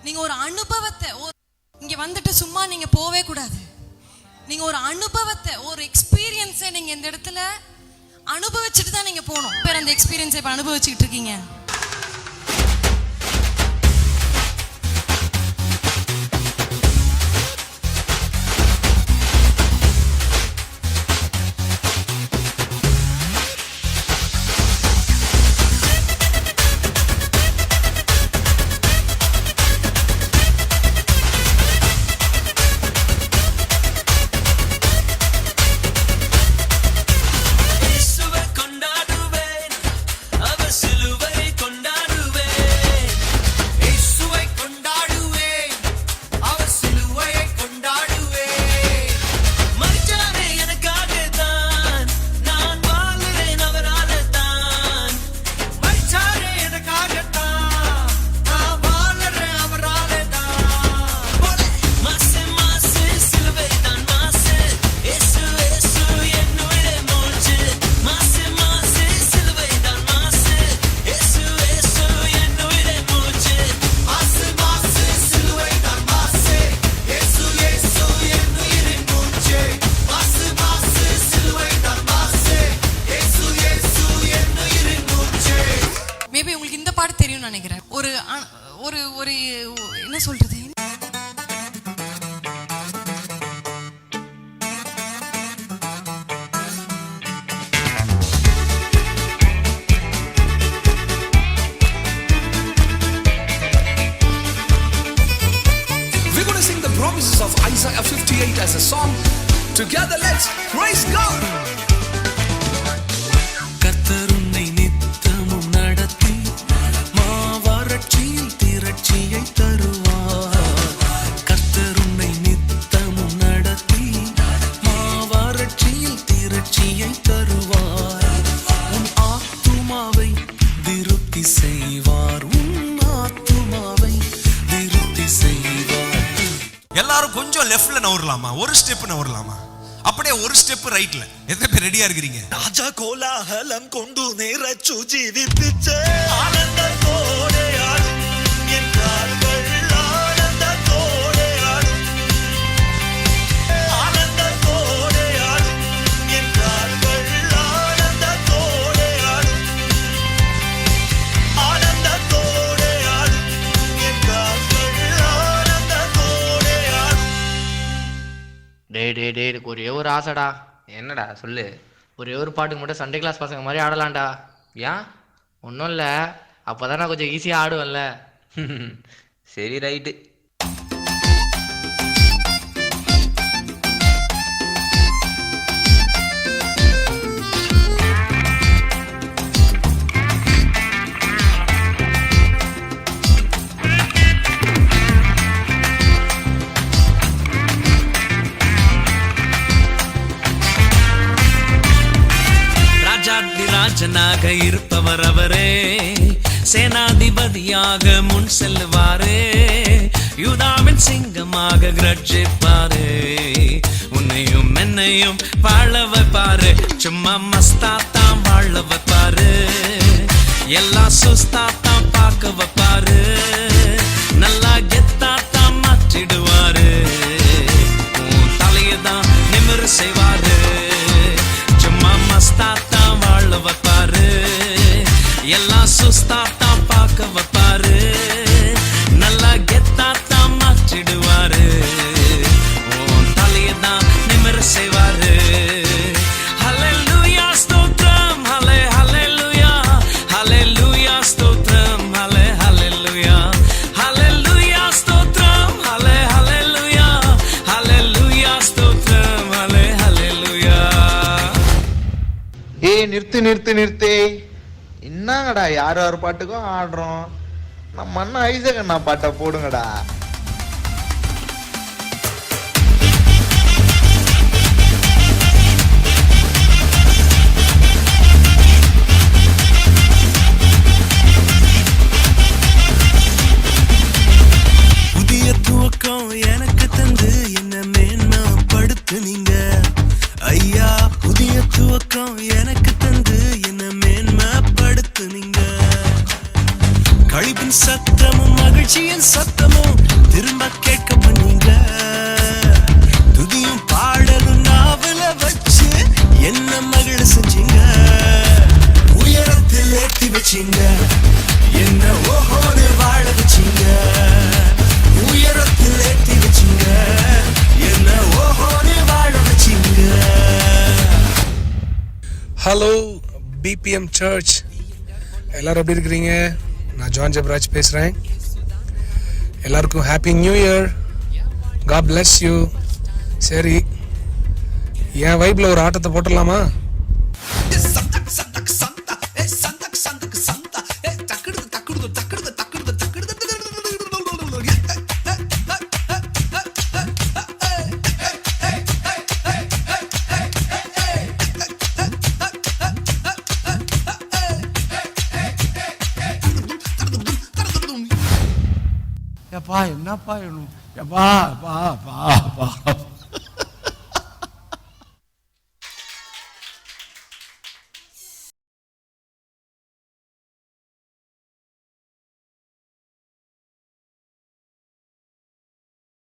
நீங்க ஒரு அனுபவத்தை இங்க வந்துட்டு சும்மா நீங்க போவே கூடாது. நீங்க ஒரு அனுபவத்தை, ஒரு எக்ஸ்பீரியன்ஸை நீங்க இந்த இடத்துல அனுபவிச்சுட்டு தான் நீங்க போகணும். பேர் அந்த எக்ஸ்பீரியன்ஸை இப்ப அனுபவிச்சுட்டு இருக்கீங்க. மேபி உங்களுக்கு இந்த பாட்டு தெரியும்னு நினைக்கிறேன். ஒரு ஒரு ஒரு என்ன சொல்றது, We're going to sing the promises of Isaiah 58 as a song. Together, let's praise God. எல்லாரும் கொஞ்சம் லெஃப்ட்ல நவரலாமா, ஒரு ஸ்டெப் நவரலாமா, அப்படியே ஒரு ஸ்டெப் ரைட்ல. எத்தனை பேர் ரெடியா இருக்கிறீங்க? ராஜா கோலாகலம் கொண்டு நிறைச்சு ஜீவிப்பிச்சே ஆனந்தத்தோடே ஆடும் என் கால்கள் ஆனந்தத்தோடே ஆடும் ஆனந்தத்தோடே ஆடும் என் கால்கள் ஆனந்தத்தோடே ஆடும் ஆனந்தத்தோடே ஆடும் என் கால்கள் ஆனந்தத்தோடே ஆடும். டேய் ஒரே ஒரு ஆசைடா. என்னடா சொல்லு. ஒரே ஒரு பாட்டுக்கு மட்டும் சண்டே கிளாஸ் பசங்க மாதிரி ஆடலாம்டா. ஏன்? ஒன்றும் இல்லை, அப்போ தான் நான் கொஞ்சம் ஈஸியாக ஆடுவேன்ல. சரி ரைட்டு. ராஜனாக இருப்பவர் அவரே, சேனாதிபதியாக முன் செல்லுவாரே, யூதாவின் சிங்கமாக கிரட்சிப்பாரே, உன்னையும் என்னையும் வாழ வைப்பாரு, சும்மா மஸ்தாத்தான் வாழ வைப்பாரு, எல்லாம் சுஸ்தாத்தான் பார்க்க வைப்பாரு, நல்லா கெத்தாத்தான் மாற்றிடுவாரு, உன் தலையதான் நிமிர செய்வாரு, சும்மா மஸ்தாத்தான் வாழ வைப்பாரு, எல்லாம் சுஸ்தாத்தான் பார்க்க வைப்பாரு, நல்லா கெத்தாத்தான் மாற்றிடுவாரு, உன் தலையதான் நிமிர செய்வாரு. ஹல்லேலூயா ஸ்தோத்திரம், ஹல்லேலூயா, ஹல்லேலூயா ஸ்தோத்திரம், ஹல்லேலூயா, ஹல்லேலூயா ஸ்தோத்திரம், ஹல்லேலூயா, ஹல்லேலூயா ஸ்தோத்திரம், ஹல்லேலூயா. நிறுத்து என்னங்கடா, யார் பாட்டுக்கும் ஆடுறோம். நம்ம அண்ணா ஐசக் அண்ணா பாட்டை போடுங்கடா. புதிய துவக்கம் எனக்கு தந்து என்ன மேன்மைப்படுத்துனீங்க ஐயா, புதிய துவக்கம் எனக்கு தந்து என்ன மேன்மைப்படுத்துனீங்க. கழிப்பின் சத்தம் சத்தமும் மகிழ்ச்சியின் சத்தமும் திரும்ப கேட்க பண்ணீங்க. துதியும் பாடலும் நாவல வச்சு என்ன மகிழ செஞ்சீங்க. உயரத்தில் ஏற்றி வச்சீங்க, என்ன ஓஹோன்னு வாழ வச்சீங்க. உயரத்தில் ஏற்றி வச்சீங்க, என்ன ஓஹோன்னு வாழ வச்சீங்க. ஹலோ பிபிஎம் சர்ச், எல்லாரும் எப்படி இருக்கிறீங்க? நான் ஜான் ஜெபராஜ் பேசுகிறேன். எல்லாருக்கும் happy new year. God bless you. சரி, என் வைப்பில் ஒரு ஆட்டத்தை போட்டுடலாமா? எப்பா என்னப்பா எப்பா பா பா